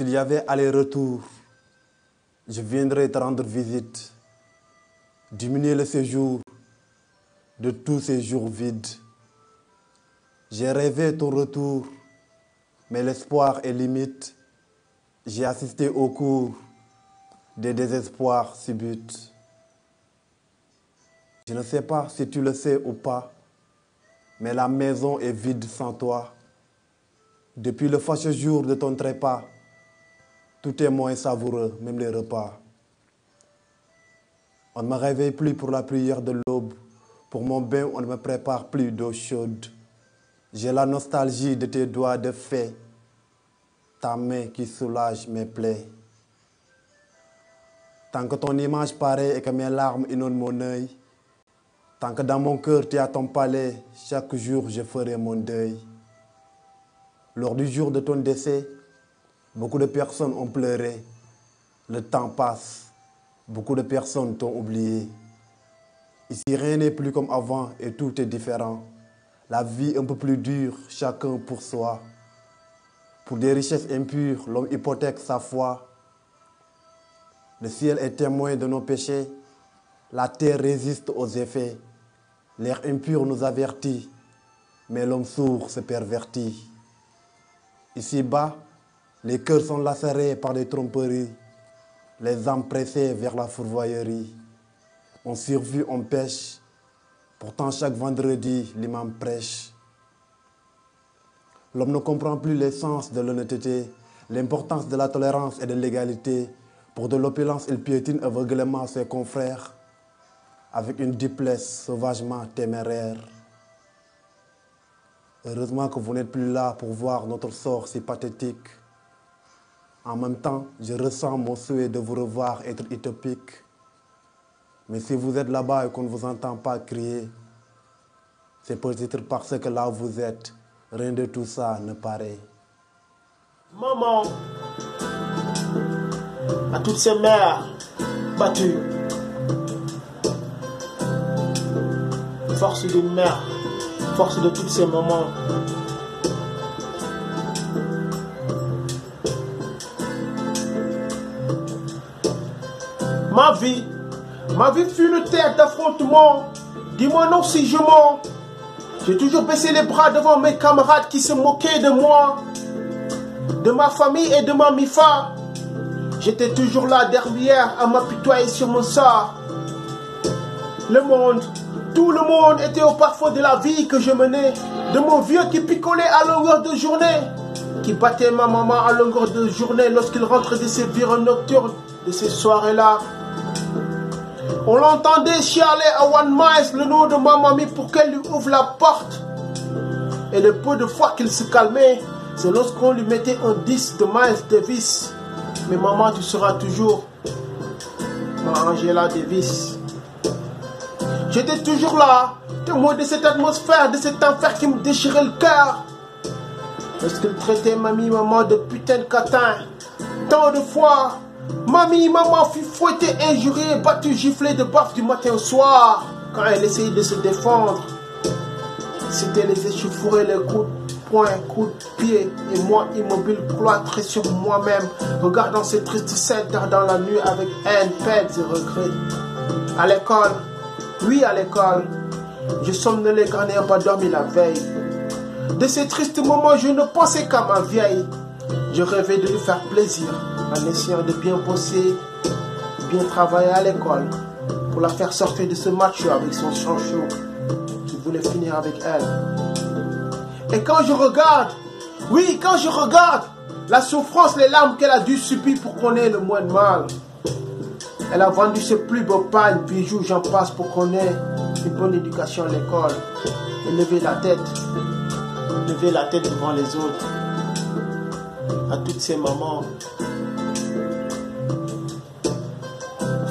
S'il y avait aller-retour, je viendrais te rendre visite, diminuer le séjour de tous ces jours vides. J'ai rêvé ton retour, mais l'espoir est limite. J'ai assisté au cours des désespoirs subites. Je ne sais pas si tu le sais ou pas, mais la maison est vide sans toi. Depuis le fâcheux jour de ton trépas, tout est moins savoureux, même les repas. On ne me réveille plus pour la prière de l'aube. Pour mon bain, on ne me prépare plus d'eau chaude. J'ai la nostalgie de tes doigts de fée, ta main qui soulage mes plaies. Tant que ton image paraît et que mes larmes inondent mon œil, tant que dans mon cœur tu es à ton palais, chaque jour je ferai mon deuil. Lors du jour de ton décès, beaucoup de personnes ont pleuré. Le temps passe, beaucoup de personnes t'ont oublié. Ici, rien n'est plus comme avant et tout est différent. La vie un peu plus dure, chacun pour soi. Pour des richesses impures, l'homme hypothèque sa foi. Le ciel est témoin de nos péchés. La terre résiste aux effets. L'air impur nous avertit, mais l'homme sourd se pervertit. Ici-bas, les cœurs sont lacérés par des tromperies, les âmes pressées vers la fourvoyerie. On survit, on pêche, pourtant chaque vendredi, l'imam prêche. L'homme ne comprend plus l'essence de l'honnêteté, l'importance de la tolérance et de l'égalité. Pour de l'opulence, il piétine aveuglément ses confrères, avec une duplesse sauvagement téméraire. Heureusement que vous n'êtes plus là pour voir notre sort si pathétique. En même temps, je ressens mon souhait de vous revoir être utopique. Mais si vous êtes là-bas et qu'on ne vous entend pas crier, c'est peut-être parce que là où vous êtes, rien de tout ça ne paraît. Maman, à toutes ces mères battues, force d'une mère, force de toutes ces mamans. Ma vie fut une terre d'affrontement. Dis-moi non si je mens. J'ai toujours baissé les bras devant mes camarades qui se moquaient de moi, de ma famille et de ma mifa. J'étais toujours là derrière à m'apitoyer sur mon sort. Le monde, tout le monde était au parfum de la vie que je menais, de mon vieux qui picolait à longueur de journée, qui battait ma maman à longueur de journée lorsqu'il rentrait de ses virons nocturnes, de ces soirées-là. On l'entendait chialer à One Miles le nom de ma mamie pour qu'elle lui ouvre la porte. Et le peu de fois qu'il se calmait, c'est lorsqu'on lui mettait un 10 de Miles Davis. Mais maman, tu seras toujours ma Angela Davis. J'étais toujours là, témoin de cette atmosphère, de cet enfer qui me déchirait le cœur. Lorsqu'il traitait mamie, maman de putain de catin. Tant de fois, mamie, maman fut fouettée, injuriée, battue, giflée de baffe du matin au soir. Quand elle essayait de se défendre, c'était les échauffourées, les coups de poing, coups de pied. Et moi, immobile, cloîtré sur moi-même, regardant ces tristes scènes dans la nuit avec haine, peine et regret. À l'école, oui à l'école, je somnolais quand n'ayant pas dormi la veille. De ces tristes moments, je ne pensais qu'à ma vieille. Je rêvais de lui faire plaisir en essayant de bien bosser, bien travailler à l'école pour la faire sortir de ce macho avec son sang chaud qui voulait finir avec elle. Et quand je regarde, oui, quand je regarde la souffrance, les larmes qu'elle a dû subir pour qu'on ait le moins de mal. Elle a vendu ses plus beaux pagnes, bijoux, j'en passe pour qu'on ait une bonne éducation à l'école. Et lever la tête devant les autres. À toutes ces mamans,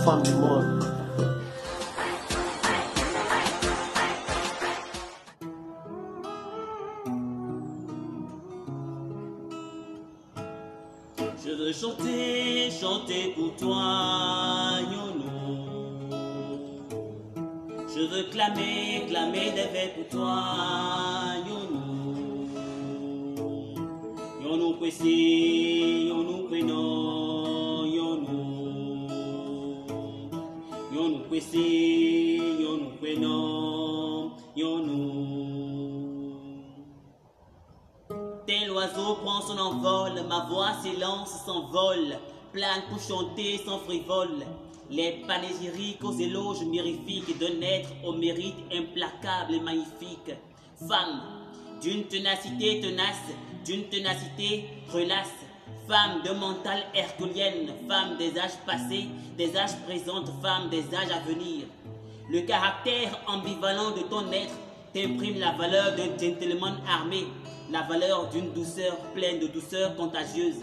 femmes du monde. Je veux chanter, chanter pour toi, Yonou. Je veux clamer, clamer des vers pour toi, Yonou. Yonou pressé, Yonou Yonu kweno, yonu. Yonu kwesi, yonu kweno, yonu. Tel oiseau prend son envol, ma voix s'élance, s'envole, plane pour chanter sans frivole. Les panégyriques aux éloges mirifiques d'un être au mérite implacable et magnifique. Femme, d'une ténacité tenace, d'une ténacité relace. Femme de mental herculienne, femme des âges passés, des âges présents, femme des âges à venir. Le caractère ambivalent de ton être t'imprime la valeur d'un gentleman armé, la valeur d'une douceur pleine de douceur contagieuse.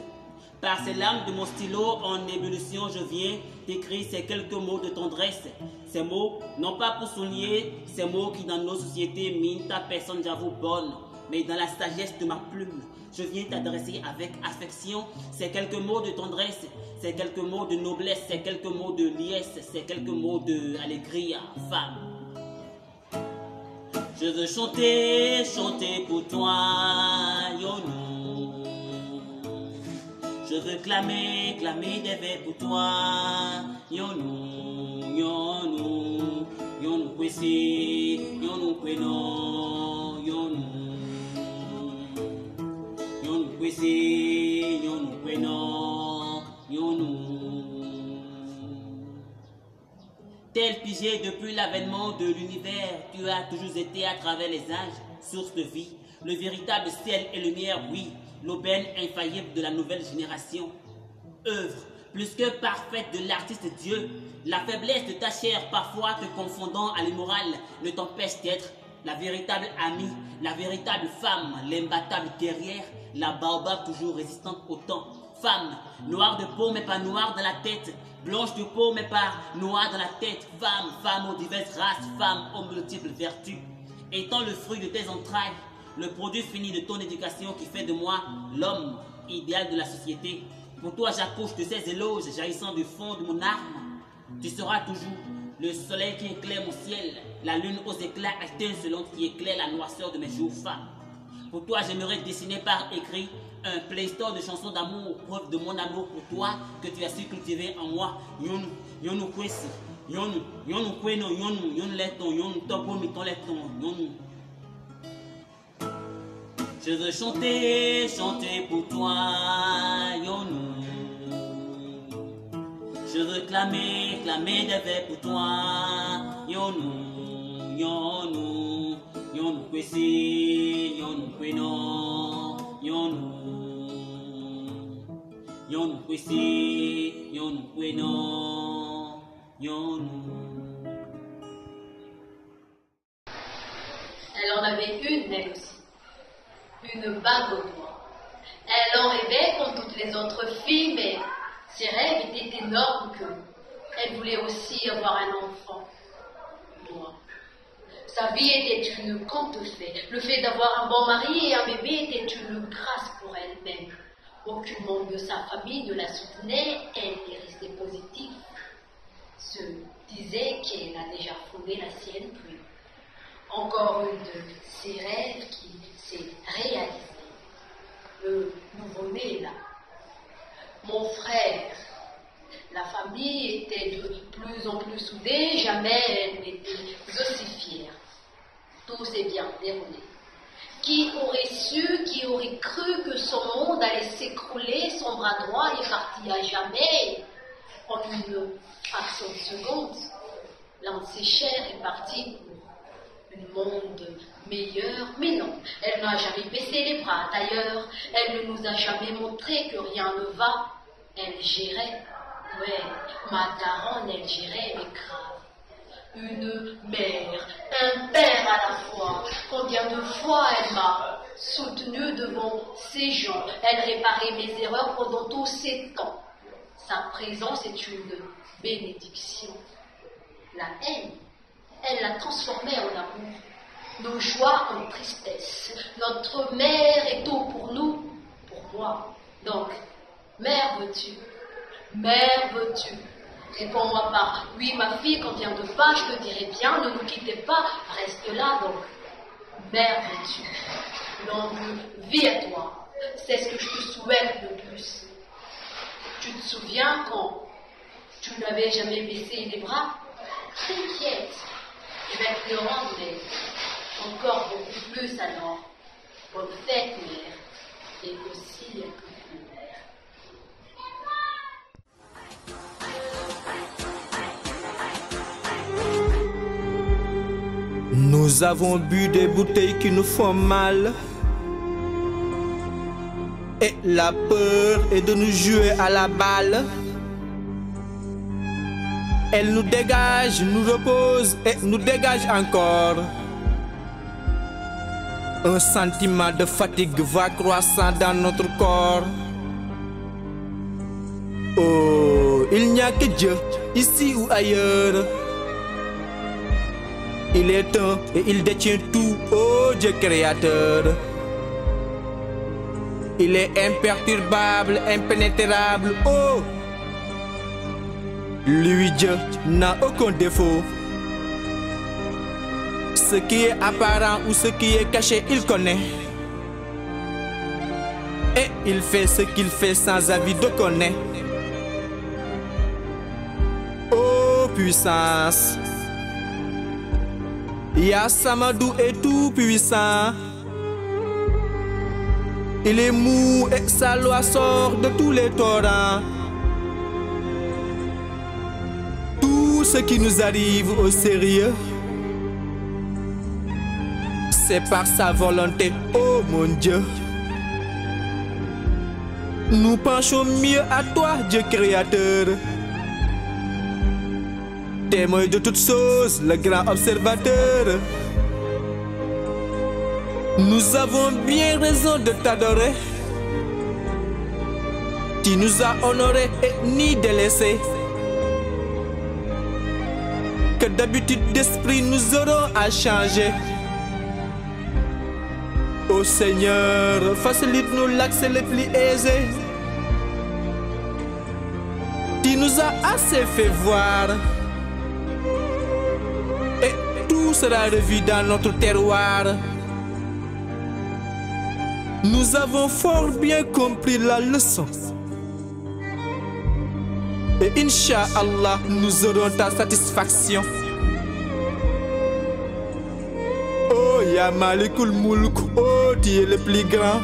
Par ces lames de mon stylo en ébullition, je viens t'écrire ces quelques mots de tendresse. Ces mots, non pas pour souligner, ces mots qui dans nos sociétés minent ta personne, j'avoue, bonne, mais dans la sagesse de ma plume, je viens t'adresser avec affection ces quelques mots de tendresse, ces quelques mots de noblesse, ces quelques mots de liesse, ces quelques mots de allegria, femme. Je veux chanter, chanter pour toi, Yonou. Je veux clamer, clamer des vers pour toi, Yonou, Yonou, Yonou kwesi, Yonou kweno, Yonou. Yonou kwesi, Yonou kweno, Yonou. Tel pigé depuis l'avènement de l'univers, tu as toujours été à travers les âges, source de vie, le véritable ciel et lumière, oui, l'aubaine infaillible de la nouvelle génération. Œuvre plus que parfaite de l'artiste Dieu, la faiblesse de ta chair, parfois te confondant à l'immoral, ne t'empêche d'être la véritable amie, la véritable femme, l'imbattable guerrière, la baobab toujours résistante au temps. Femme, noire de peau mais pas noire dans la tête, blanche de peau mais pas noire dans la tête. Femme, femme aux diverses races, femme aux multiples vertus. Étant le fruit de tes entrailles, le produit fini de ton éducation qui fait de moi l'homme idéal de la société. Pour toi, j'accouche de ces éloges jaillissant du fond de mon âme. Tu seras toujours le soleil qui éclaire mon ciel, la lune aux éclats étincelants qui éclaire la noirceur de mes jours, femme. Pour toi, j'aimerais dessiner par écrit un playstore de chansons d'amour, preuve de mon amour pour toi que tu as su cultiver en moi. Yonou, yonou kwesi, yonou, yonou kweno, yonou, yonou leton, yonou topo miton leton, yonou. Je veux chanter, chanter pour toi, Yonou. Je veux clamer, clamer des vers pour toi, Yonou, Yonou, Yonou kwesi, Yonou kweno, Yonou, Yonou kwesi, Yonou kweno, Yonou. Elle en avait une, elle aussi. Une bague au doigt. Elle en rêvait comme toutes les autres filles, mais ses rêves étaient énormes que elle voulait aussi avoir un enfant. Moi. Sa vie était une conte fée. Le fait d'avoir un bon mari et un bébé était une grâce pour elle-même. Aucun membre de sa famille ne la soutenait, elle est restée positive. Se disait qu'elle a déjà fondé la sienne, puis encore une de ses rêves qui s'est réalisé. Le nouveau-né là. Mon frère. La famille était de plus en plus soudée, jamais elle n'était aussi fière. Tout s'est bien déroulé. Qui aurait su, qui aurait cru que son monde allait s'écrouler, son bras droit est parti à jamais, en une fraction de seconde. L'un de ses chairs est parti pour un monde meilleur, mais non, elle n'a jamais baissé les bras. D'ailleurs, elle ne nous a jamais montré que rien ne va. Elle gérait, ouais, ma daronne, elle gérait, mais grave. Une mère, un père à la fois. Combien de fois elle m'a soutenue devant ces gens. Elle réparait mes erreurs pendant tous ces temps. Sa présence est une bénédiction. La haine, elle l'a transformée en amour. Nos joies en tristesse. Notre mère est tout pour nous, pour moi. Donc, mère veux-tu? Mère veux-tu? Réponds-moi par oui, ma fille, combien de fois je te dirai bien, ne nous quittez pas, reste là donc. Mère veux-tu? Longue vie à toi, c'est ce que je te souhaite le plus. souviens quand tu n'avais jamais baissé les bras? T'inquiète, je vais te le rendre encore beaucoup plus alors. Bonne fête, mère, et aussi mère. Nous avons bu des bouteilles qui nous font mal. Et la peur est de nous jouer à la balle. Elle nous dégage, nous repose et nous dégage encore. Un sentiment de fatigue va croissant dans notre corps. Oh, il n'y a que Dieu, ici ou ailleurs. Il est un et il détient tout, oh Dieu créateur. Il est imperturbable, impénétrable, oh. Lui, Dieu, n'a aucun défaut. Ce qui est apparent ou ce qui est caché, il connaît. Et il fait ce qu'il fait sans avis de connaître. Oh puissance. Ya Samadou est tout puissant. Il est mou et sa loi sort de tous les torrents. Tout ce qui nous arrive au sérieux, c'est par sa volonté, oh mon Dieu. Nous penchons mieux à toi, Dieu créateur. Témoin de toutes choses, le grand observateur. Nous avons bien raison de t'adorer. Tu nous as honorés et ni délaissés. Que d'habitude d'esprit nous aurons à changer. Ô Seigneur, facilite-nous l'accès le plus aisé. Tu nous as assez fait voir. Et tout sera revu dans notre terroir. Nous avons fort bien compris la leçon. Et Inch'Allah, nous aurons ta satisfaction. Oh Ya Malikul Mulk, oh tu es le plus grand.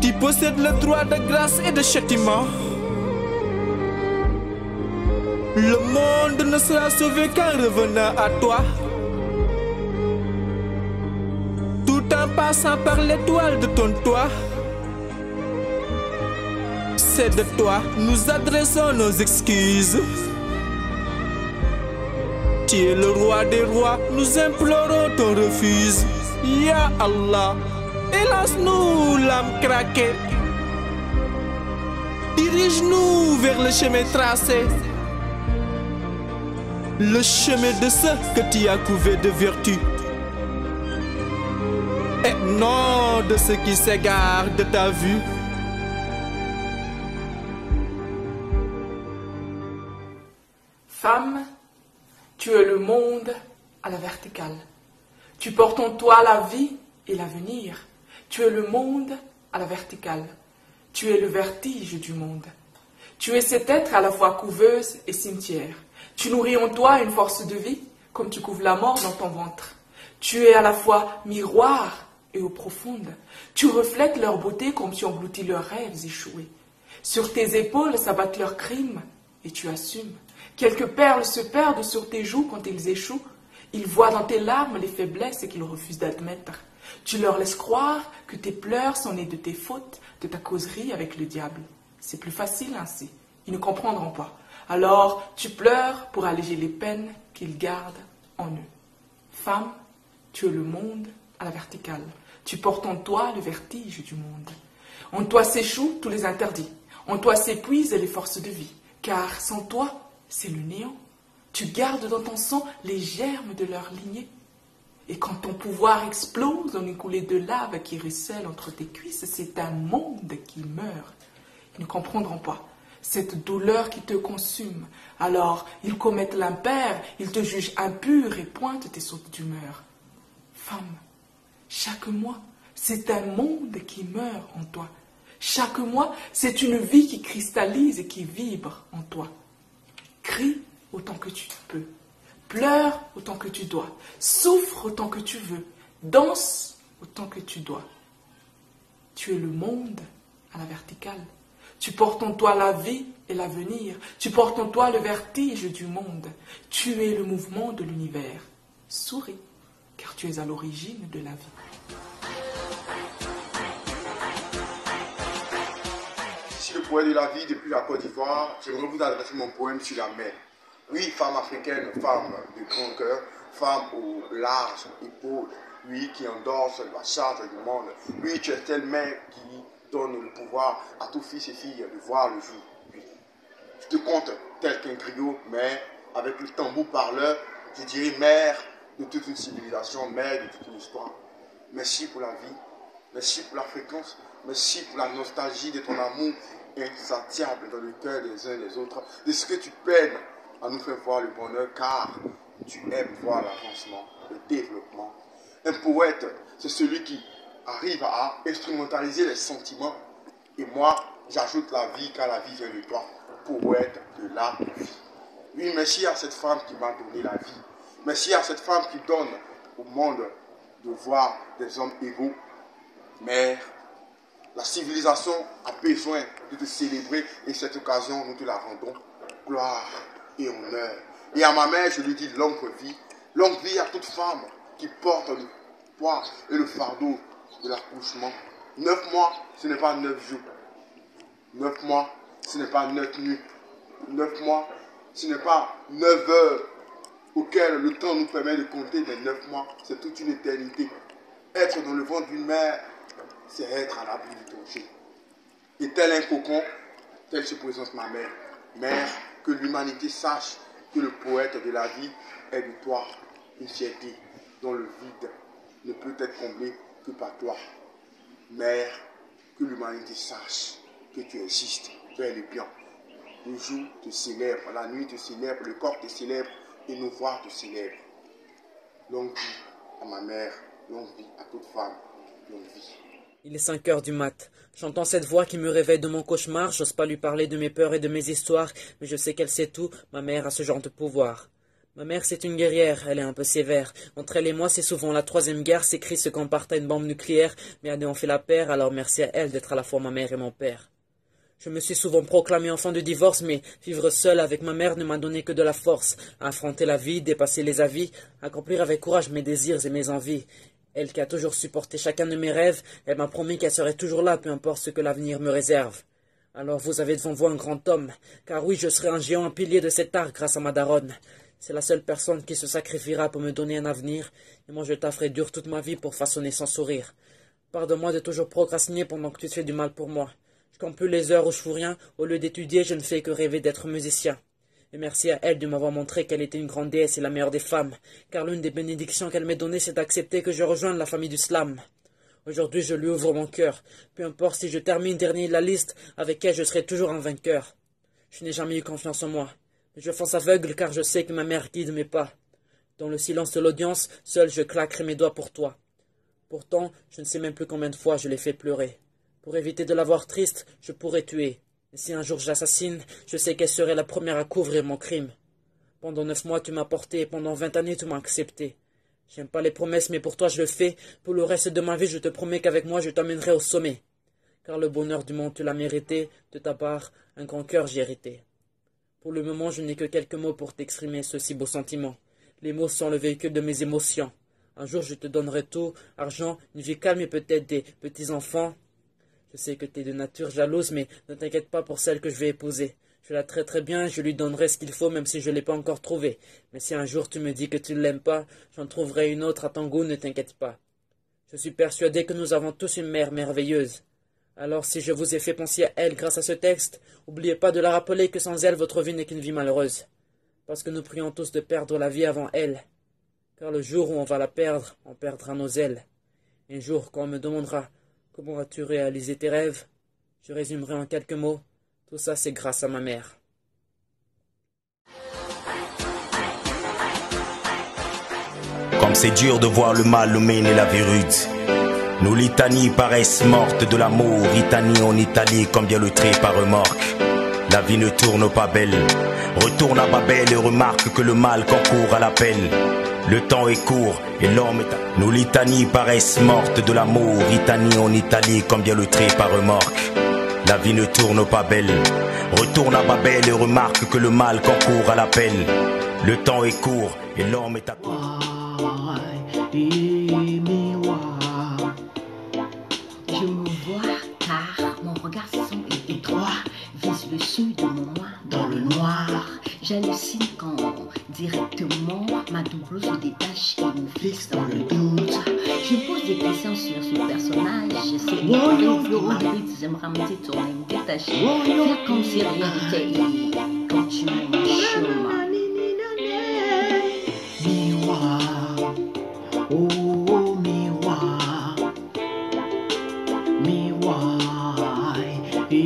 Tu possèdes le droit de grâce et de châtiment. Le monde ne sera sauvé qu'en revenant à toi. Tout en passant par l'étoile de ton toit. C'est de toi, nous adressons nos excuses. Tu es le roi des rois, nous implorons ton refus. Ya Allah, hélas-nous l'âme craquée. Dirige-nous vers le chemin tracé. Le chemin de ceux que tu as couverts de vertu. Et non de ceux qui s'égarent de ta vue. Femme, tu es le monde à la verticale. Tu portes en toi la vie et l'avenir. Tu es le monde à la verticale. Tu es le vertige du monde. Tu es cet être à la fois couveuse et cimetière. Tu nourris en toi une force de vie, comme tu couves la mort dans ton ventre. Tu es à la fois miroir et eau profonde. Tu reflètes leur beauté comme tu engloutis leurs rêves échoués. Sur tes épaules s'abattent leurs crimes et tu assumes. Quelques perles se perdent sur tes joues quand ils échouent. Ils voient dans tes larmes les faiblesses qu'ils refusent d'admettre. Tu leur laisses croire que tes pleurs sont nés de tes fautes, de ta causerie avec le diable. C'est plus facile ainsi. Ils ne comprendront pas. Alors tu pleures pour alléger les peines qu'ils gardent en eux. Femme, tu es le monde à la verticale. Tu portes en toi le vertige du monde. En toi s'échouent tous les interdits. En toi s'épuisent les forces de vie. Car sans toi, c'est le néant. Tu gardes dans ton sang les germes de leur lignée. Et quand ton pouvoir explose en une coulée de lave qui ruisselle entre tes cuisses, c'est un monde qui meurt. Ils ne comprendront pas cette douleur qui te consume. Alors, ils commettent l'impair, ils te jugent impur et pointent tes sautes d'humeur. Femme, chaque mois, c'est un monde qui meurt en toi. Chaque mois, c'est une vie qui cristallise et qui vibre en toi. Crie autant que tu peux. Pleure autant que tu dois. Souffre autant que tu veux. Danse autant que tu dois. Tu es le monde à la verticale. Tu portes en toi la vie et l'avenir. Tu portes en toi le vertige du monde. Tu es le mouvement de l'univers. Souris, car tu es à l'origine de la vie. Je suis le poète de la vie depuis la Côte d'Ivoire. J'aimerais vous adresser mon poème sur la mer. Oui, femme africaine, femme de grand cœur, femme aux larges épaules. Oui, qui endorse la charge du monde. Oui, tu es telle mère qui donne le pouvoir à tous fils et filles de voir le jour. Oui. Je te compte tel qu'un griot, mais avec le tambour parleur, je dirais mère de toute une civilisation, mère de toute une histoire. Merci pour la vie, merci pour la fréquence, merci pour la nostalgie de ton amour insatiable dans le cœur des uns et des autres, de ce que tu peines à nous faire voir le bonheur, car tu aimes voir l'avancement, le développement. Un poète, c'est celui qui arrive à instrumentaliser les sentiments. Et moi, j'ajoute la vie, car la vie vient de toi. Poète de la vie. Oui, merci à cette femme qui m'a donné la vie. Merci à cette femme qui donne au monde de voir des hommes égaux. Mère, la civilisation a besoin de te célébrer et cette occasion, nous te la rendons. Gloire et honneur. Et à ma mère, je lui dis longue vie à toute femme qui porte le poids et le fardeau de l'accouchement. 9 mois, ce n'est pas 9 jours. 9 mois, ce n'est pas 9 nuits. 9 mois, ce n'est pas 9 heures auxquelles le temps nous permet de compter, mais 9 mois, c'est toute une éternité. Être dans le ventre d'une mère, c'est être à l'abri du danger. Et tel un cocon, telle se présente ma mère. Mère, que l'humanité sache que le poète de la vie est de toi, une fierté dont le vide ne peut être comblé que par toi. Mère, que l'humanité sache que tu existes bel et bien. Le jour te célèbre, la nuit te célèbre, le corps te célèbre et nos voix te célèbrent. Longue vie à ma mère, longue vie à toute femme, longue vie. Il est 5 heures du mat. J'entends cette voix qui me réveille de mon cauchemar. J'ose pas lui parler de mes peurs et de mes histoires, mais je sais qu'elle sait tout. Ma mère a ce genre de pouvoir. Ma mère, c'est une guerrière, elle est un peu sévère. Entre elle et moi, c'est souvent la 3e guerre, s'écrit ce qu'on part à une bombe nucléaire, mais à deux on fait la paire, alors merci à elle d'être à la fois ma mère et mon père. Je me suis souvent proclamé enfant de divorce, mais vivre seul avec ma mère ne m'a donné que de la force, à affronter la vie, dépasser les avis, accomplir avec courage mes désirs et mes envies. Elle qui a toujours supporté chacun de mes rêves, elle m'a promis qu'elle serait toujours là, peu importe ce que l'avenir me réserve. Alors vous avez devant vous un grand homme, car oui, je serai un géant, un pilier de cet art grâce à ma daronne. C'est la seule personne qui se sacrifiera pour me donner un avenir, et moi je tafferai dur toute ma vie pour façonner son sourire. Pardonne-moi de toujours procrastiner pendant que tu te fais du mal pour moi. Je compte plus les heures où je fous rien, au lieu d'étudier, je ne fais que rêver d'être musicien. Et merci à elle de m'avoir montré qu'elle était une grande déesse et la meilleure des femmes, car l'une des bénédictions qu'elle m'ait données, c'est d'accepter que je rejoigne la famille du slam. Aujourd'hui, je lui ouvre mon cœur, peu importe si je termine dernier de la liste, avec elle je serai toujours un vainqueur. Je n'ai jamais eu confiance en moi. Je fonce aveugle car je sais que ma mère guide mes pas. Dans le silence de l'audience, seul je claquerai mes doigts pour toi. Pourtant, je ne sais même plus combien de fois je l'ai fait pleurer. Pour éviter de la voir triste, je pourrais tuer. Et si un jour j'assassine, je sais qu'elle serait la première à couvrir mon crime. Pendant 9 mois tu m'as porté et pendant 20 années tu m'as accepté. J'aime pas les promesses mais pour toi je le fais. Pour le reste de ma vie je te promets qu'avec moi je t'emmènerai au sommet. Car le bonheur du monde tu l'as mérité, de ta part, un grand cœur j'ai hérité. Pour le moment, je n'ai que quelques mots pour t'exprimer ce si beau sentiment. Les mots sont le véhicule de mes émotions. Un jour, je te donnerai tout, argent, une vie calme et peut-être des petits-enfants. Je sais que tu es de nature jalouse, mais ne t'inquiète pas pour celle que je vais épouser. Je la traiterai bien et je lui donnerai ce qu'il faut, même si je ne l'ai pas encore trouvée. Mais si un jour tu me dis que tu ne l'aimes pas, j'en trouverai une autre à ton goût, ne t'inquiète pas. Je suis persuadé que nous avons tous une mère merveilleuse. Alors si je vous ai fait penser à elle grâce à ce texte, n'oubliez pas de la rappeler que sans elle, votre vie n'est qu'une vie malheureuse. Parce que nous prions tous de perdre la vie avant elle. Car le jour où on va la perdre, on perdra nos ailes. Un jour, quand on me demandera « Comment as-tu réalisé tes rêves ?» je résumerai en quelques mots « Tout ça, c'est grâce à ma mère. » Comme c'est dur de voir le mal, le mène et la vie rude. Nos litanies paraissent mortes de l'amour. Ritanie en Italie, combien le trait par remorque. La vie ne tourne pas belle. Retourne à Babel et remarque que le mal concourt à l'appel. Le temps est court et l'homme est à... Nos litanies paraissent mortes de l'amour. Ritanie en Italie, combien le trait par remorque. La vie ne tourne pas belle. Retourne à Babel et remarque que le mal concourt à l'appel. Le temps est court et l'homme est à... Je me vois car mon regard sombre et étroit vise le sud de mon moi dans le noir. J'hallucine quand directement ma double se détache et me fixe dans le doute. Je pose des questions sur ce personnage. C'est ma vie, j'aimerais me détourner, me détacher, faire comme si rien n'était et continuer mon chemin. Miroir, oh miroir, miroir, et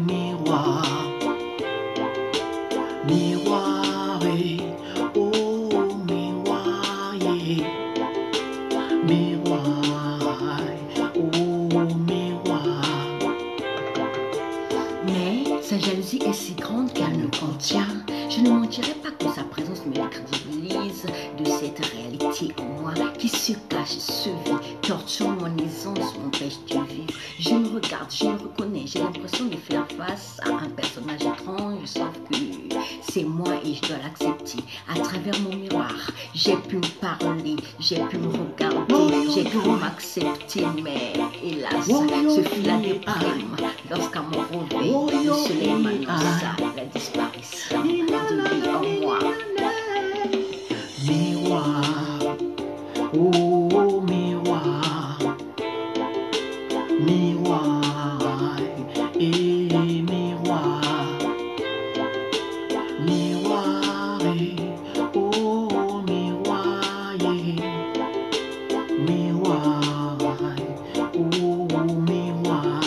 miroir, miroir, et oh miroir, et miroir, oh miroir. Mais sa jalousie est si grande qu'elle me contient. Je ne mentirai pas que sa présence me décrédibilise de cette réalité en moi qui se cache, se vit, torture mon aisance, m'empêche de vivre. Je me regarde, je me reconnais, j'ai l'impression de faire face à un personnage étrange, sauf que c'est moi et je dois l'accepter. À travers mon miroir, j'ai pu me parler, j'ai pu me regarder, j'ai pu m'accepter, mais hélas, ce fut la déprime lorsqu'à mon réveil, le soleil m'annonça la disparition de lui en moi. Miroir, oh miroir, miroir, et miroir, miroir, et oh miroir, et miroir, oh miroir.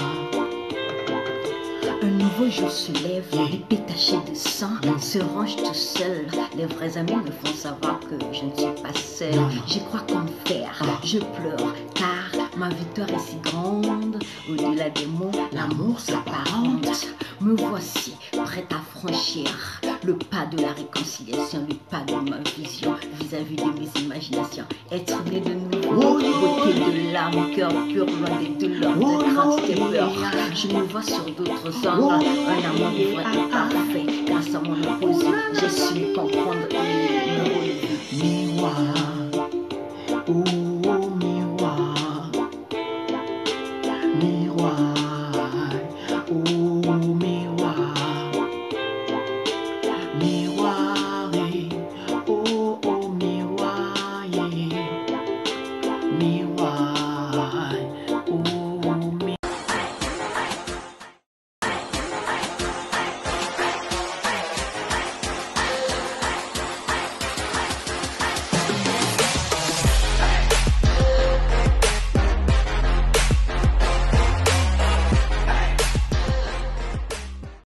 Un nouveau jour se lève, l'épée tachée de sang se range tout seul. Les vrais amis me font savoir que je ne suis pas seule. J'y crois comme fer, je pleure car ma victoire est si grande. Au-delà des mots, l'amour s'apparente. Me voici prête à franchir le pas de la réconciliation, le pas de ma vision vis-à-vis de mes imaginations. Être né de nouveau, beauté de l'âme, cœur pur, loin des douleurs, de craintes et peurs. Je me vois sur d'autres angles, un amour vrai et parfait. Grâce à mon opposé, j'ai su comprendre et me relever. Miroir.